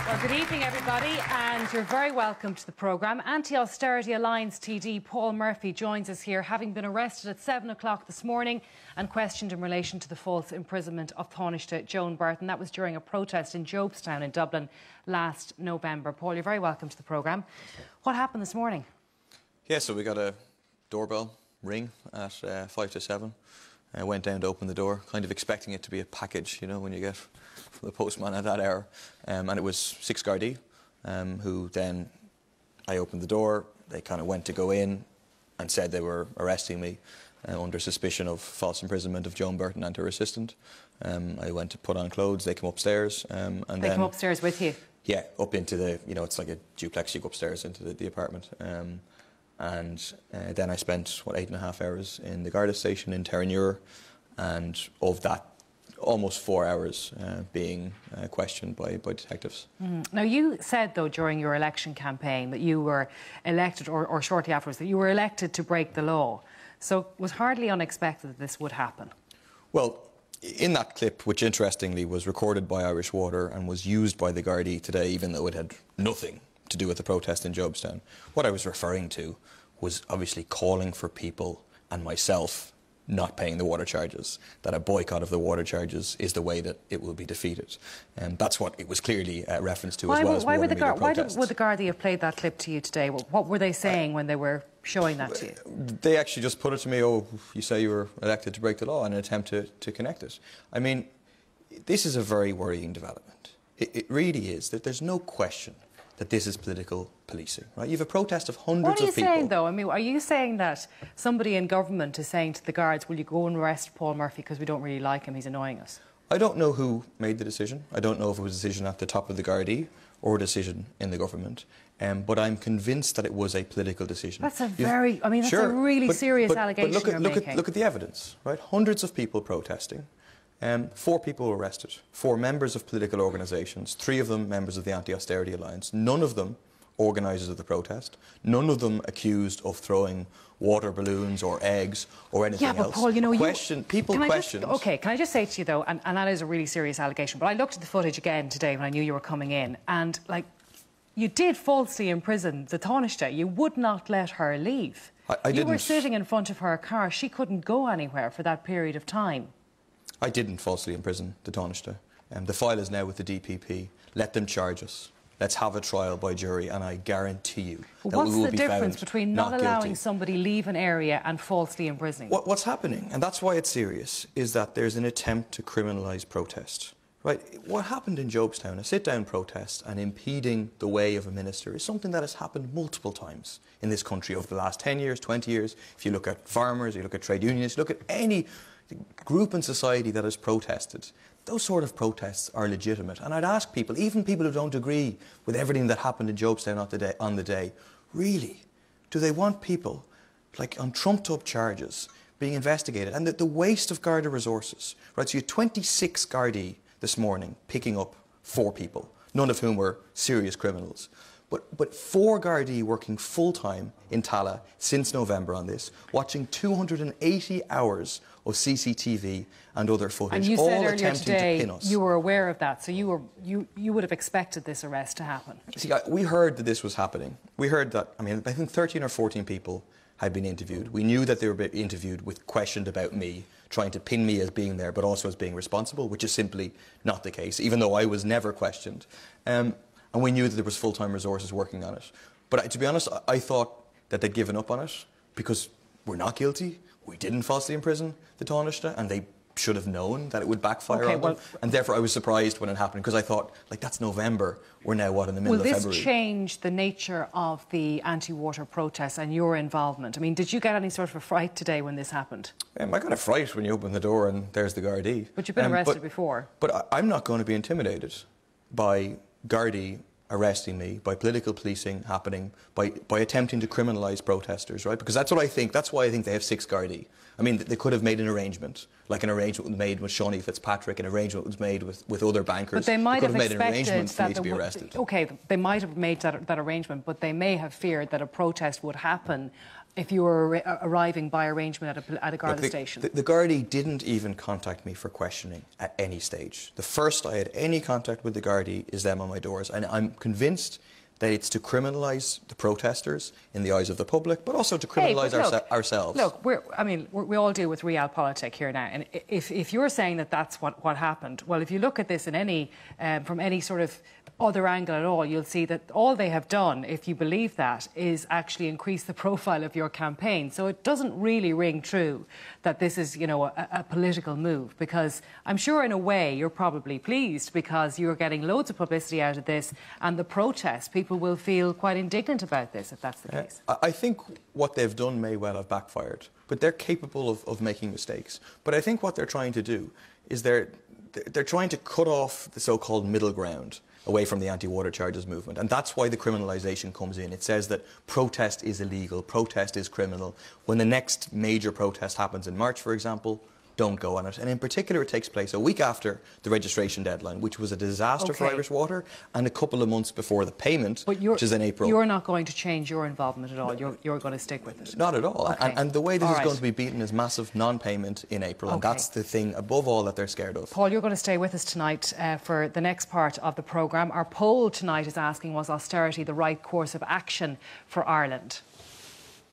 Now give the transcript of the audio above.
Well, good evening, everybody, and you're very welcome to the programme. Anti-Austerity Alliance TD Paul Murphy joins us here, having been arrested at 7 o'clock this morning and questioned in relation to the false imprisonment of Taoiseach Joan Burton. That was during a protest in Jobstown in Dublin last November. Paul, you're very welcome to the programme. What happened this morning? Yeah, so we got a doorbell ring at 5 to 7. I went down to open the door, kind of expecting it to be a package, you know, when you get from the postman at that hour. And it was 6 Gardaí, who then, I opened the door, they kind of went to go in and said they were arresting me under suspicion of false imprisonment of Joan Burton and her assistant. I went to put on clothes, they come upstairs. And they come upstairs with you? Yeah, up into the, you know, it's like a duplex, you go upstairs into the apartment. And then I spent, 8.5 hours in the Garda station in Terranure, and of that, almost 4 hours being questioned by detectives. Now, you said, though, during your election campaign that you were elected, or shortly afterwards, that you were elected to break the law. So it was hardly unexpected that this would happen. Well, in that clip, which interestingly was recorded by Irish Water and was used by the Gardaí today, even though it had nothing to do with the protest in Jobstown, what I was referring to was obviously calling for people and myself not paying the water charges, that a boycott of the water charges is the way that it will be defeated. And that's what it was clearly referenced to as well as why would the Gardaí have played that clip to you today? What were they saying when they were showing that to you? They actually just put it to me, oh, you say you were elected to break the law, in an attempt to connect it. I mean, this is a very worrying development. It really is. That there's no question that this is political policing, right? You have a protest of hundreds of people. What are you saying, though? I mean, are you saying that somebody in government is saying to the guards, will you go and arrest Paul Murphy because we don't really like him, he's annoying us? I don't know who made the decision. I don't know if it was a decision at the top of the Gardaí or a decision in the government. But I'm convinced that it was a political decision. That's a very, I mean, that's a really serious allegation you're making. Look at the evidence, right? Hundreds of people protesting. 4 people were arrested, 4 members of political organisations, 3 of them members of the Anti-Austerity Alliance, none of them organisers of the protest, none of them accused of throwing water balloons or eggs or anything else. Yeah, but Paul, you know, Okay, can I just say to you, though, and that is a really serious allegation, but I looked at the footage again today when I knew you were coming in, and, like, you did falsely imprison the Taoiseach. You would not let her leave. I didn't. You were sitting in front of her car. She couldn't go anywhere for that period of time. I didn't falsely imprison the Taoiseach. The file is now with the DPP. Let them charge us. Let's have a trial by jury, and I guarantee you that we will be found not guilty. What's the difference between not allowing somebody leave an area and falsely imprisoning? What's happening, and that's why it's serious, is that there's an attempt to criminalise protest. Right? What happened in Jobstown, a sit-down protest and impeding the way of a minister, is something that has happened multiple times in this country over the last 10 years, 20 years. If you look at farmers, you look at trade unions, you look at any group in society that has protested, those sort of protests are legitimate. And I'd ask people, even people who don't agree with everything that happened in Jobstown on the day, really, do they want people, like, on trumped-up charges being investigated? And the waste of Garda resources, right? So you had 26 Gardaí this morning picking up 4 people, none of whom were serious criminals. But 4 Gardaí working full-time in Tallaght since November on this, watching 280 hours of CCTV and other footage, and you all said attempting to pin us. You were aware of that, so you would have expected this arrest to happen. See, we heard that this was happening. We heard that, I mean, I think 13 or 14 people had been interviewed. We knew that they were being interviewed with questions about me, trying to pin me as being there, but also as being responsible, which is simply not the case, even though I was never questioned. And we knew that there was full-time resources working on it. But to be honest, I thought that they'd given up on it because we're not guilty. We didn't falsely imprison the Taoiseach, and they should have known that it would backfire on them. And therefore I was surprised when it happened, because I thought, like, that's November. We're now, what, in the middle of February? Will this change the nature of the anti-water protests and your involvement? I mean, did you get any sort of a fright today when this happened? I got a fright when you open the door and there's the Gardaí. But you've been arrested before. But I'm not going to be intimidated by Gardaí arresting me, by political policing happening, by attempting to criminalise protesters, right? Because that's what I think. That's why I think they have 6 Gardaí. I mean, they could have made an arrangement, like an arrangement was made with Shawnee Fitzpatrick, an arrangement was made with other bankers. But they might have made expected an arrangement for me to be that arrested. OK, they might have made that arrangement, but they may have feared that a protest would happen if you were arriving by arrangement at a Garda station? The Gardaí didn't even contact me for questioning at any stage. The first I had any contact with the Gardaí is them on my doors, and I'm convinced that it's to criminalise the protesters in the eyes of the public, but also to criminalise ourselves. Look, we all deal with realpolitik here now, and if you're saying that that's what happened, well, if you look at this in from any sort of other angle at all, you'll see that all they have done, if you believe that, is actually increase the profile of your campaign. So it doesn't really ring true that this is, a political move, because I'm sure in a way you're probably pleased because you're getting loads of publicity out of this, and the protest, people will feel quite indignant about this if that's the case. I think what they've done may well have backfired, but they're capable of making mistakes. But I think what they're trying to do is they're trying to cut off the so-called middle ground away from the anti-water charges movement. And that's why the criminalisation comes in. It says that protest is illegal, protest is criminal. When the next major protest happens in March, for example, don't go on it. And in particular, it takes place a week after the registration deadline, which was a disaster for Irish Water, and a couple of months before the payment, which is in April. You're not going to change your involvement at all? You're going to stick with it? Not at all. Okay. And the way this is going to be beaten is massive non-payment in April, and that's the thing, above all, that they're scared of. Paul, you're going to stay with us tonight for the next part of the programme. Our poll tonight is asking, was austerity the right course of action for Ireland?